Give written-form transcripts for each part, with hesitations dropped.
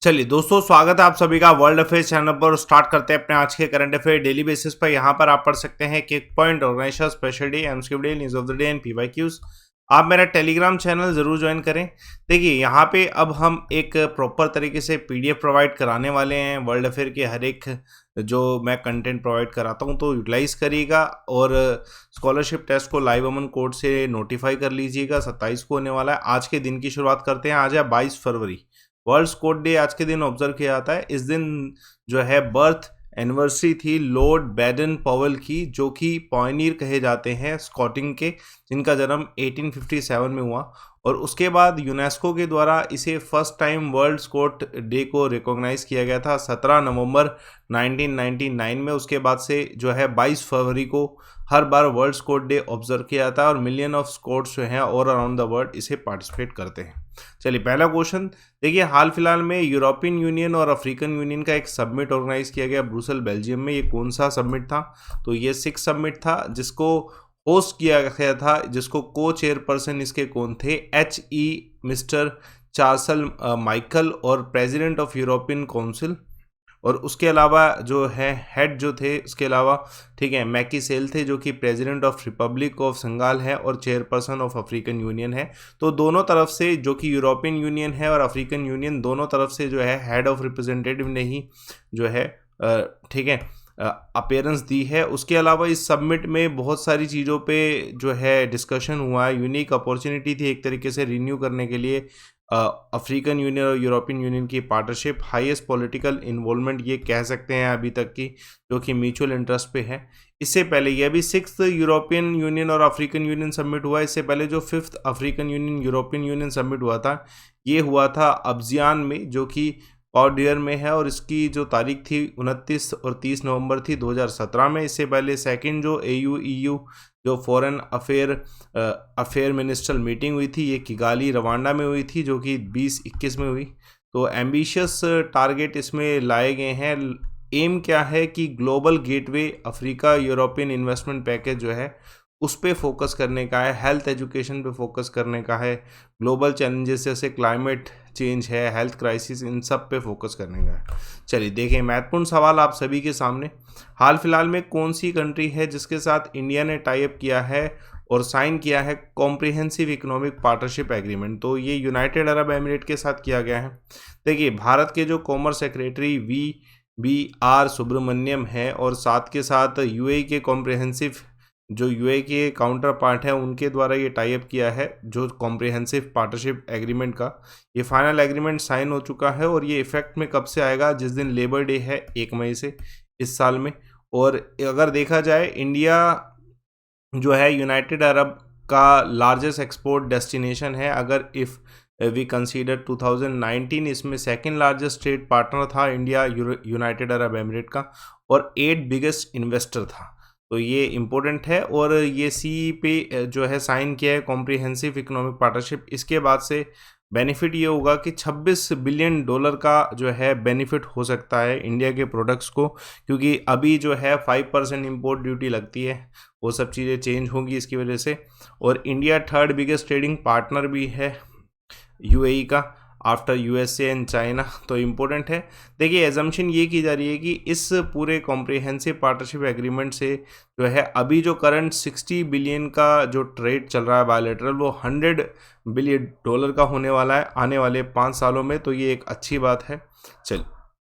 चलिए दोस्तों, स्वागत है आप सभी का वर्ल्ड अफेयर्स चैनल पर। स्टार्ट करते हैं अपने आज के करंट अफेयर डेली बेसिस पर। यहाँ पर आप पढ़ सकते हैं key point, organisation, special day, MCQ day, news of the day and PYQs. आप मेरा टेलीग्राम चैनल जरूर ज्वाइन करें। देखिए यहाँ पे अब हम एक प्रॉपर तरीके से पीडीएफ प्रोवाइड कराने वाले हैं वर्ल्ड अफेयर के हर एक जो मैं कंटेंट प्रोवाइड कराता हूँ, तो यूटिलाइज करिएगा। और स्कॉलरशिप टेस्ट को लाइव अमन कोड से नोटिफाई कर लीजिएगा। 27 को होने वाला है। आज के दिन की शुरुआत करते हैं। आज है 22 फरवरी, वर्ल्ड स्कोट डे आज के दिन ऑब्जर्व किया जाता है। इस दिन जो है बर्थ एनिवर्सरी थी लॉर्ड बैडन पॉवेल की, जो कि पॉयनियर कहे जाते हैं स्कॉटिंग के, जिनका जन्म 1857 में हुआ। और उसके बाद यूनेस्को के द्वारा इसे first time world Scott day को रिकॉग्नाइज किया गया था 17 नवंबर 1999 में। उसके बाद से जो है 22 फरवरी को हर बार वर्ल्ड स्कोट डे ऑब्जर्व किया जाता है और मिलियन ऑफ स्कोट्स जो हैं ऑल अराउंड द वर्ल्ड इसे पार्टिसिपेट करते हैं। चलिए पहला क्वेश्चन देखिए, हाल फिलहाल में यूरोपियन यूनियन और अफ्रीकन यूनियन का एक समिट ऑर्गेनाइज किया गया ब्रुसेल बेल्जियम में। ये कौन सा समिट था? तो ये 6 समिट था, जिसको होस्ट किया गया था, जिसको को चेयरपर्सन इसके कौन थे? मिस्टर चार्ल्स माइकल और प्रेसिडेंट ऑफ यूरोपियन काउंसिल। और उसके अलावा जो है हेड जो थे उसके अलावा, ठीक है, मैकी सेल थे, जो कि प्रेसिडेंट ऑफ रिपब्लिक ऑफ संगाल है और चेयरपर्सन ऑफ अफ्रीकन यूनियन है। तो दोनों तरफ से, जो कि यूरोपियन यूनियन है और अफ्रीकन यूनियन, दोनों तरफ से जो है हेड ऑफ रिप्रेजेंटेटिव ने ही जो है ठीक है अपीयरेंस दी है। उसके अलावा इस सबमिट में बहुत सारी चीज़ों पे जो है डिस्कशन हुआ है। यूनिक अपॉर्चुनिटी थी एक तरीके से रिन्यू करने के लिए अफ्रीकन यूनियन और यूरोपियन यूनियन की पार्टनरशिप। हाईएस्ट पॉलिटिकल इन्वॉल्वमेंट ये कह सकते हैं अभी तक की, जो कि म्यूचुअल इंटरेस्ट पे है। इससे पहले ये अभी 6th यूरोपियन यूनियन और अफ्रीकन यूनियन समिट हुआ। इससे पहले जो 5th African union European union summit हुआ था, ये हुआ था अब्जियान में, जो कि कॉर्डियर में है। और इसकी जो तारीख थी 29 और 30 नवंबर थी 2017 में। इससे पहले सेकंड जो AU-EU जो फॉरेन अफेयर मिनिस्ट्रल मीटिंग हुई थी, ये किगाली रवांडा में हुई थी, जो कि 2021 में हुई। तो एम्बिशियस टारगेट इसमें लाए गए हैं। एम क्या है कि global gateway Africa European investment package जो है उस पर फोकस करने का है, हेल्थ एजुकेशन पे फोकस करने का है, ग्लोबल चैलेंजेस जैसे क्लाइमेट चेंज है, हेल्थ क्राइसिस, इन सब पे फोकस करने का है। चलिए देखें, महत्वपूर्ण सवाल आप सभी के सामने। हाल फिलहाल में कौन सी कंट्री है जिसके साथ इंडिया ने टाई अप किया है और साइन किया है कॉम्प्रिहेंसिव इकोनॉमिक पार्टनरशिप एग्रीमेंट? तो ये यूनाइटेड अरब एमिरेट के साथ किया गया है। देखिए, भारत के जो कॉमर्स सेक्रेटरी VBR सुब्रमण्यम है और साथ के साथ UAE के कॉम्प्रिहेंसिव, जो यूए के काउंटर पार्ट है, उनके द्वारा ये टाई अप किया है जो कॉम्प्रिहेंसिव पार्टनरशिप एग्रीमेंट का। ये फाइनल एग्रीमेंट साइन हो चुका है और ये इफेक्ट में कब से आएगा? जिस दिन लेबर डे है, 1 मई से इस साल में। और अगर देखा जाए, इंडिया जो है यूनाइटेड अरब का लार्जेस्ट एक्सपोर्ट डेस्टिनेशन है। अगर इफ़ वी कंसीडर 2019, इसमें सेकेंड लार्जेस्ट ट्रेड पार्टनर था इंडिया यूनाइटेड अरब एमिरेट का, और 8 बिगेस्ट इन्वेस्टर था। तो ये इम्पोर्टेंट है। और ये CE पे जो है साइन किया है कॉम्प्रिहेंसिव इकोनॉमिक पार्टनरशिप। इसके बाद से बेनिफिट ये होगा कि $26 बिलियन का जो है बेनिफिट हो सकता है इंडिया के प्रोडक्ट्स को, क्योंकि अभी जो है 5% इम्पोर्ट ड्यूटी लगती है, वो सब चीज़ें चेंज होंगी इसकी वजह से। और India 3rd biggest trading partner भी है UAE का, आफ्टर USA एंड चाइना। तो इम्पोर्टेंट है। देखिए, एजम्पशन ये की जा रही है कि इस पूरे कॉम्प्रिहेंसिव पार्टनरशिप एग्रीमेंट से जो है अभी जो करंट $60 बिलियन का जो ट्रेड चल रहा है बायलैटरल, वो $100 बिलियन का होने वाला है आने वाले 5 सालों में। तो ये एक अच्छी बात है। चलिए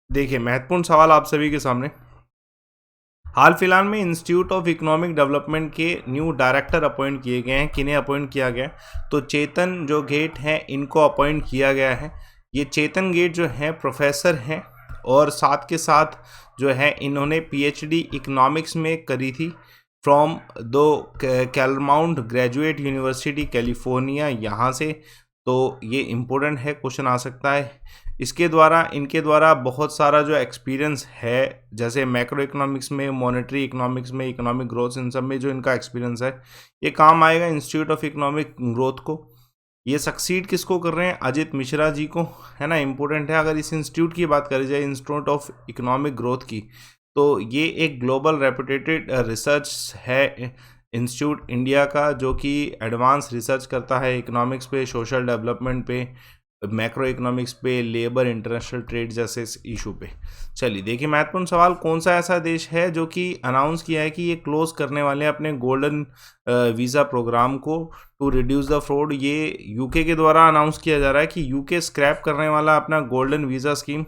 देखिए, महत्वपूर्ण सवाल आप सभी के सामने। हाल फिलहाल में इंस्टीट्यूट ऑफ इकोनॉमिक डेवलपमेंट के न्यू डायरेक्टर अपॉइंट किए गए हैं। किन्हें अपॉइंट किया गया? तो चेतन जो गेट हैं, इनको अपॉइंट किया गया है। ये चेतन गेट जो हैं प्रोफेसर हैं और साथ के साथ जो है इन्होंने PhD इकोनॉमिक्स में करी थी फ्रॉम दो कैलमाउंट ग्रेजुएट यूनिवर्सिटी कैलिफोर्निया, यहाँ से। तो ये इम्पोर्टेंट है, क्वेश्चन आ सकता है। इनके द्वारा बहुत सारा जो एक्सपीरियंस है, जैसे मैक्रो इकोनॉमिक्स में, मॉनेटरी इकोनॉमिक्स में, इकोनॉमिक ग्रोथ, इन सब में जो इनका एक्सपीरियंस है, ये काम आएगा इंस्टीट्यूट ऑफ इकोनॉमिक ग्रोथ को। ये सक्सीड किसको कर रहे हैं? अजित मिश्रा जी को, है ना, इंपॉर्टेंट है। अगर इस इंस्टीट्यूट की बात करी जाए, इंस्टीट्यूट ऑफ इकोनॉमिक ग्रोथ की, तो ये एक ग्लोबल रेपुटेटेड रिसर्च है इंस्टीट्यूट इंडिया का, जो कि एडवांस रिसर्च करता है इकोनॉमिक्स पे, सोशल डेवलपमेंट पे, मैक्रो इकोनॉमिक्स पे, लेबर, इंटरनेशनल ट्रेड जैसे इशू पे। चलिए देखिए, महत्वपूर्ण सवाल, कौन सा ऐसा देश है जो कि अनाउंस किया है कि ये क्लोज करने वाले हैं अपने गोल्डन वीज़ा प्रोग्राम को टू रिड्यूस द फ्रॉड। ये यूके के द्वारा अनाउंस किया जा रहा है कि यूके स्क्रैप करने वाला अपना गोल्डन वीज़ा स्कीम।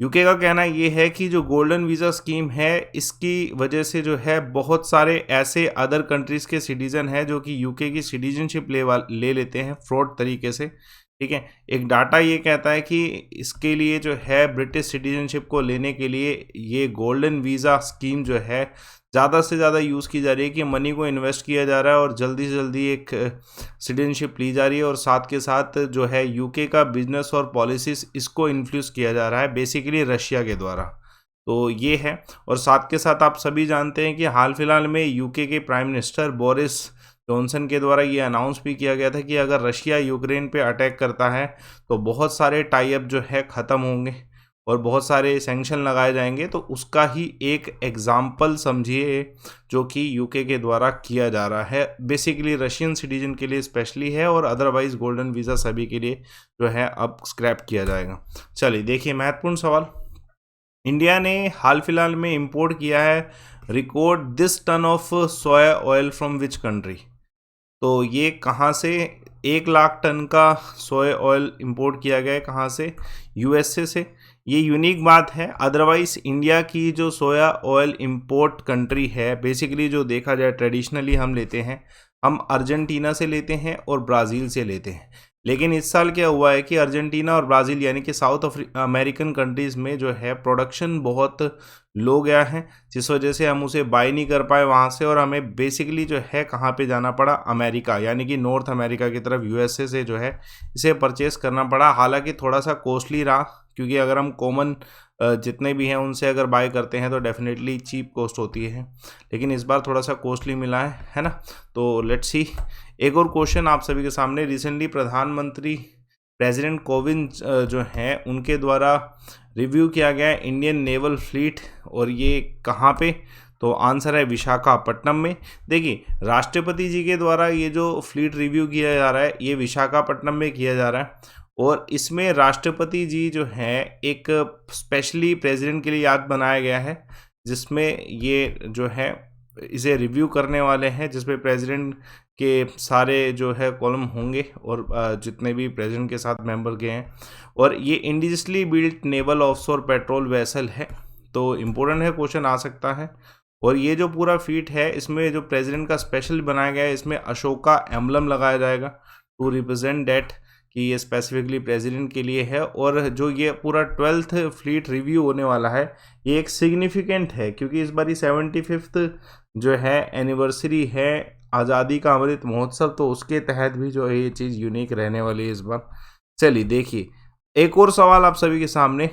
यूके का कहना ये है कि जो गोल्डन वीज़ा स्कीम है, इसकी वजह से जो है बहुत सारे ऐसे अदर कंट्रीज़ के सिटीज़न हैं जो कि यूके की सिटीजनशिप ले लेते हैं फ्रॉड तरीके से। ठीक है, एक डाटा ये कहता है कि इसके लिए जो है ब्रिटिश सिटीजनशिप को लेने के लिए ये गोल्डन वीज़ा स्कीम जो है ज़्यादा से ज़्यादा यूज़ की जा रही है, कि मनी को इन्वेस्ट किया जा रहा है और जल्दी से जल्दी एक सिटीजनशिप ली जा रही है, और साथ के साथ जो है यूके का बिजनेस और पॉलिसीज़ इसको इन्फ्लुएंस किया जा रहा है बेसिकली रशिया के द्वारा। तो ये है, और साथ के साथ आप सभी जानते हैं कि हाल फिलहाल में यूके के प्राइम मिनिस्टर बोरिस जॉनसन के द्वारा ये अनाउंस भी किया गया था कि अगर रशिया यूक्रेन पे अटैक करता है तो बहुत सारे टाई अप जो है ख़त्म होंगे और बहुत सारे सैंक्शन लगाए जाएंगे। तो उसका ही एक एग्जाम्पल समझिए जो कि यूके के द्वारा किया जा रहा है, बेसिकली रशियन सिटीजन के लिए स्पेशली है, और अदरवाइज गोल्डन वीज़ा सभी के लिए जो है अब स्क्रैप किया जाएगा। चलिए देखिए, महत्वपूर्ण सवाल, इंडिया ने हाल फिलहाल में इंपोर्ट किया है record this ton of soya oil from which country. तो ये कहाँ से 1 लाख टन का सोया ऑयल इंपोर्ट किया गया है, कहाँ से? यूएसए से। ये यूनिक बात है, अदरवाइज इंडिया की जो सोया ऑयल इंपोर्ट कंट्री है, बेसिकली जो देखा जाए ट्रेडिशनली हम लेते हैं, हम अर्जेंटीना से लेते हैं और ब्राज़ील से लेते हैं। लेकिन इस साल क्या हुआ है कि अर्जेंटीना और ब्राज़ील यानी कि साउथ अमेरिकन कंट्रीज़ में जो है प्रोडक्शन बहुत लो गया है, जिस वजह से हम उसे बाय नहीं कर पाए वहाँ से, और हमें बेसिकली जो है कहाँ पे जाना पड़ा, अमेरिका यानी कि नॉर्थ अमेरिका की तरफ, यूएसए से जो है इसे परचेस करना पड़ा। हालांकि थोड़ा सा कॉस्टली रहा, क्योंकि अगर हम कॉमन जितने भी हैं उनसे अगर बाय करते हैं तो डेफिनेटली चीप कॉस्ट होती है, लेकिन इस बार थोड़ा सा कॉस्टली मिला है ना। तो लेट्स सी, एक और क्वेश्चन आप सभी के सामने, रिसेंटली प्रधानमंत्री प्रेसिडेंट कोविंद जो हैं उनके द्वारा रिव्यू किया गया है इंडियन नेवल फ्लीट, और ये कहाँ पे? तो आंसर है विशाखापट्टनम में। देखिए, राष्ट्रपति जी के द्वारा ये जो फ्लीट रिव्यू किया जा रहा है ये विशाखापट्टनम में किया जा रहा है, और इसमें राष्ट्रपति जी जो हैं एक स्पेशली प्रेसिडेंट के लिए याद बनाया गया है, जिसमें ये जो है इसे रिव्यू करने वाले हैं, जिसमें प्रेसिडेंट के सारे जो है कॉलम होंगे और जितने भी प्रेसिडेंट के साथ मेंबर के हैं, और ये indigenously built naval offshore patrol vessel है। तो इम्पोर्टेंट है, क्वेश्चन आ सकता है। और ये जो पूरा फीट है इसमें जो प्रेसिडेंट का स्पेशल बनाया गया है, इसमें अशोका एम्बलम लगाया जाएगा टू रिप्रेजेंट डेट कि ये स्पेसिफिकली प्रेसिडेंट के लिए है। और जो ये पूरा 12th फ्लीट रिव्यू होने वाला है ये एक सिग्निफिकेंट है, क्योंकि इस बार 75th जो है एनिवर्सरी है आज़ादी का अमृत महोत्सव, तो उसके तहत भी जो है ये चीज़ यूनिक रहने वाली है इस बार। चलिए देखिए, एक और सवाल आप सभी के सामने,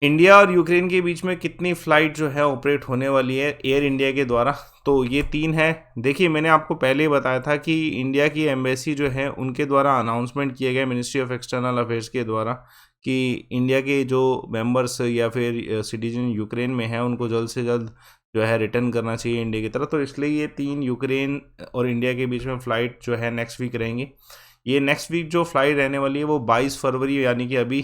इंडिया और यूक्रेन के बीच में कितनी फ़्लाइट जो है ऑपरेट होने वाली है एयर इंडिया के द्वारा? तो ये 3 है। देखिए, मैंने आपको पहले ही बताया था कि इंडिया की एम्बेसी जो है उनके द्वारा अनाउंसमेंट किया गया मिनिस्ट्री ऑफ एक्सटर्नल अफेयर्स के द्वारा कि इंडिया के जो मेंबर्स या फिर सिटीजन यूक्रेन में हैं उनको जल्द से जल्द जो है रिटर्न करना चाहिए इंडिया की तरफ। तो इसलिए ये 3 यूक्रेन और इंडिया के बीच में फ़्लाइट जो है नेक्स्ट वीक रहेंगी। ये नेक्स्ट वीक जो फ्लाइट रहने वाली है वो 22 फरवरी यानी कि अभी,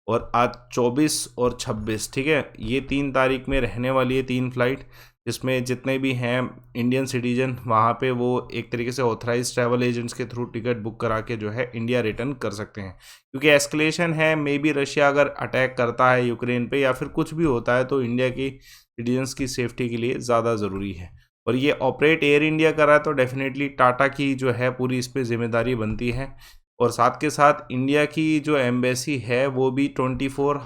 और आज 24 और 26, ठीक है, ये 3 तारीख में रहने वाली है 3 फ्लाइट, जिसमें जितने भी हैं इंडियन सिटीजन वहाँ पे वो एक तरीके से ऑथराइज ट्रैवल एजेंट्स के थ्रू टिकट बुक करा के जो है इंडिया रिटर्न कर सकते हैं। क्योंकि एस्केलेशन है, मे बी रशिया अगर अटैक करता है यूक्रेन पे या फिर कुछ भी होता है तो इंडिया की सिटीजन्स की सेफ्टी के लिए ज़्यादा ज़रूरी है। और ये ऑपरेट एयर इंडिया कर रहा है तो डेफिनेटली टाटा की जो है पूरी इस पर जिम्मेदारी बनती है। और साथ के साथ इंडिया की जो एम्बेसी है वो भी 24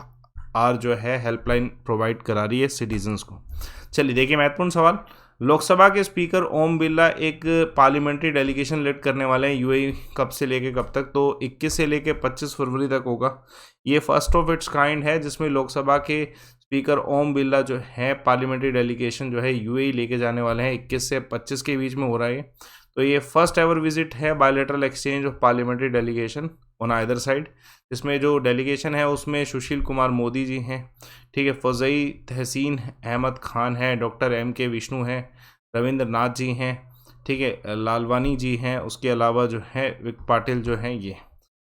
आवर जो है हेल्पलाइन प्रोवाइड करा रही है सिटीजन्स को। चलिए देखिए, महत्वपूर्ण सवाल, लोकसभा के स्पीकर ओम बिरला एक पार्लियामेंट्री डेलीगेशन लीड करने वाले हैं यूएई, कब से लेके कब तक? तो 21 से लेके 25 फरवरी तक होगा। ये फर्स्ट ऑफ इट्स काइंड है जिसमें लोकसभा के स्पीकर ओम बिरला जो है पार्लियामेंट्री डेलीगेशन जो है यूएई लेके जाने वाले हैं, 21 से 25 के बीच में हो रहा है। तो ये फर्स्ट एवर विजिट है bilateral exchange of parliamentary delegation on either side, जिसमें जो डेलीगेशन है उसमें सुशील कुमार मोदी जी हैं, ठीक है, फजई तहसीन अहमद खान है, डॉक्टर MK विष्णु हैं, रविंद्र नाथ जी हैं, ठीक है, लालवानी जी हैं, उसके अलावा जो है विक पाटिल जो हैं ये।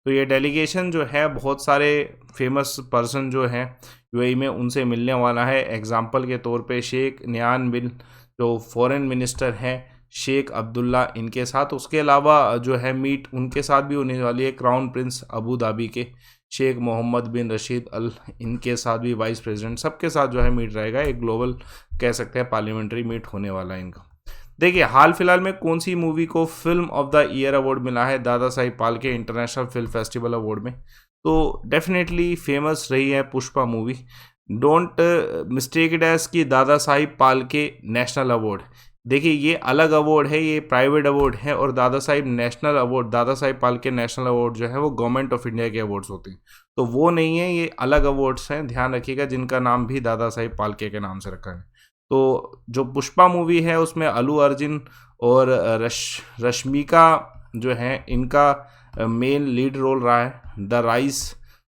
तो ये डेलीगेशन जो है बहुत सारे फेमस पर्सन जो हैं यूएई में उनसे मिलने वाला है। एग्जाम्पल के तौर पे शेख नयान बिन जो फॉरेन मिनिस्टर हैं, शेख अब्दुल्ला, इनके साथ। उसके अलावा जो है मीट उनके साथ भी होने वाली है क्राउन प्रिंस अबू धाबी के शेख मोहम्मद बिन रशीद अल, इनके साथ भी वाइस प्रेसिडेंट, सबके साथ जो है मीट रहेगा। एक ग्लोबल कह सकते हैं पार्लियामेंट्री मीट होने वाला है इनका। देखिए हाल फिलहाल में कौन सी मूवी को film of the year award मिला है Dada Saheb Phalke international film festival award में? तो डेफिनेटली फेमस रही है Pushpa movie. Don't mistake it as कि दादा साहिब फाल्के नेशनल अवार्ड। देखिए ये अलग अवार्ड है, ये प्राइवेट अवार्ड है, और दादा साहिब नेशनल अवार्ड, दादा साहिब फाल्के नेशनल अवार्ड जो है वो गवर्नमेंट ऑफ इंडिया के अवार्ड्स होते हैं, तो वो नहीं है, ये अलग अवार्ड्स हैं, ध्यान रखिएगा, जिनका नाम भी दादा साहिब फाल्के के नाम से रखा है। तो जो पुष्पा मूवी है उसमें अल्लू अर्जुन और रश्मिका जो है, इनका मेन लीड रोल रहा है। द राइस,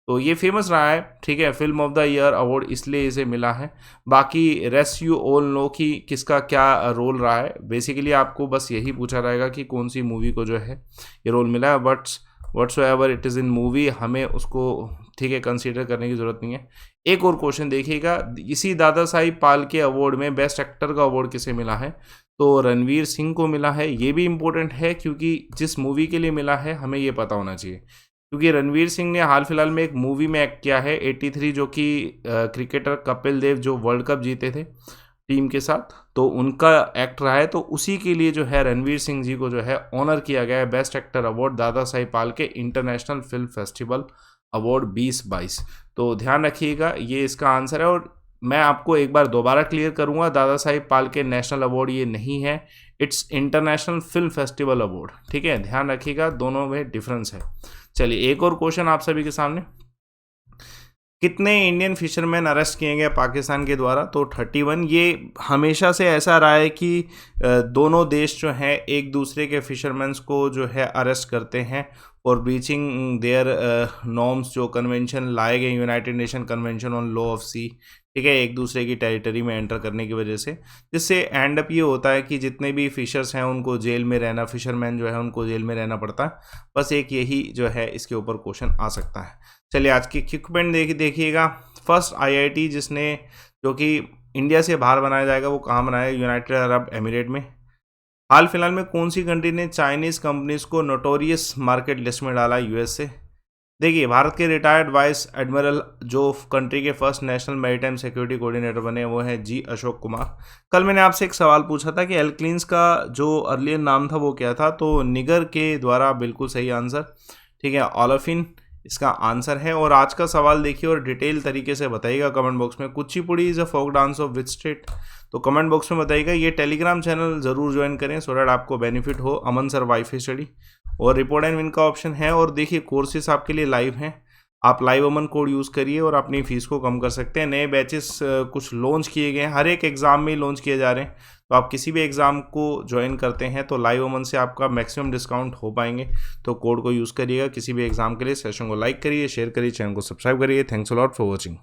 तो ये फेमस रहा है, ठीक है, film of the year award इसलिए इसे मिला है। बाकी रेस्ट यू ऑल नो कि किसका क्या रोल रहा है। बेसिकली आपको बस यही पूछा रहेगा कि कौन सी मूवी को जो है ये रोल मिला है, but whatsoever it is in movie, हमें उसको ठीक है कंसीडर करने की ज़रूरत नहीं है। एक और क्वेश्चन देखिएगा, इसी दादा साहिब फाल्के अवार्ड में बेस्ट एक्टर का अवार्ड किसे मिला है? तो रणवीर सिंह को मिला है। ये भी इम्पोर्टेंट है क्योंकि जिस मूवी के लिए मिला है हमें ये पता होना चाहिए, क्योंकि रणवीर सिंह ने हाल फिलहाल में एक मूवी में एक्ट किया है 83, जो कि क्रिकेटर कपिल देव जो वर्ल्ड कप जीते थे टीम के साथ, तो उनका एक्ट रहा है। तो उसी के लिए जो है रणवीर सिंह जी को जो है ऑनर किया गया है बेस्ट एक्टर अवार्ड दादा Saheb Phalke international film festival award 2022। तो ध्यान रखिएगा ये इसका आंसर है। और मैं आपको एक बार दोबारा क्लियर करूंगा, दादा साहिब फाल्के नेशनल अवार्ड ये नहीं है, it's international film festival award, ठीक है, ध्यान रखिएगा, दोनों में डिफरेंस है। चलिए एक और क्वेश्चन आप सभी के सामने, कितने इंडियन फिशरमैन अरेस्ट किए गए पाकिस्तान के द्वारा? तो 31। ये हमेशा से ऐसा रहा है कि दोनों देश जो हैं एक दूसरे के फिशरमैन्स को जो है अरेस्ट करते हैं और ब्रीचिंग देयर नॉर्म्स, जो कन्वेंशन लाए गए United Nation convention on law of sea, ठीक है, एक दूसरे की टेरिटरी में एंटर करने की वजह से, जिससे एंड अप ये होता है कि जितने भी फिशर्स हैं उनको जेल में रहना, फिशरमैन जो है उनको जेल में रहना पड़ता है। बस एक यही जो है इसके ऊपर क्वेश्चन आ सकता है। चलिए आज की इक्विपमेंट देखिएगा। फर्स्ट आईआईटी जिसने जो कि इंडिया से बाहर बनाया जाएगा वो कहाँ बनाया? यूनाइटेड अरब एमिरेट में। हाल फिलहाल में कौन सी कंट्री ने चाइनीज़ कंपनीज को नोटोरियस मार्केट लिस्ट में डाला? यूएस से। देखिए भारत के रिटायर्ड वाइस एडमिरल जो कंट्री के first national maritime security coordinator बने वो है जी अशोक कुमार। कल मैंने आपसे एक सवाल पूछा था कि एल्क्लीन्स का जो अर्लियर नाम था वो क्या था, तो निगर के द्वारा बिल्कुल सही आंसर, ठीक है, ओलेफिन इसका आंसर है। और आज का सवाल देखिए और डिटेल तरीके से बताइएगा कमेंट बॉक्स में, Kuchipudi is a folk dance of which state? तो कमेंट बॉक्स में बताइएगा। ये टेलीग्राम चैनल ज़रूर ज्वाइन करें सो दैट आपको बेनिफिट हो, अमन सर वाईफाई स्टडी, और रिपोर्ट एंड विन का ऑप्शन है। और देखिए कोर्सेस आपके लिए लाइव हैं, आप लाइव अमन कोड यूज़ करिए और अपनी फीस को कम कर सकते हैं। नए बैचेस कुछ लॉन्च किए गए हैं, हर एक एग्ज़ाम में लॉन्च किए जा रहे हैं, तो आप किसी भी एग्ज़ाम को ज्वाइन करते हैं तो लाइव अमन से आपका मैक्सिमम डिस्काउंट हो पाएंगे, तो कोड को यूज़ करिएगा किसी भी एग्ज़ाम के लिए। सेशन को लाइक करिए, शेयर करिए, चैनल को सब्सक्राइब करिए। Thanks a lot for watching.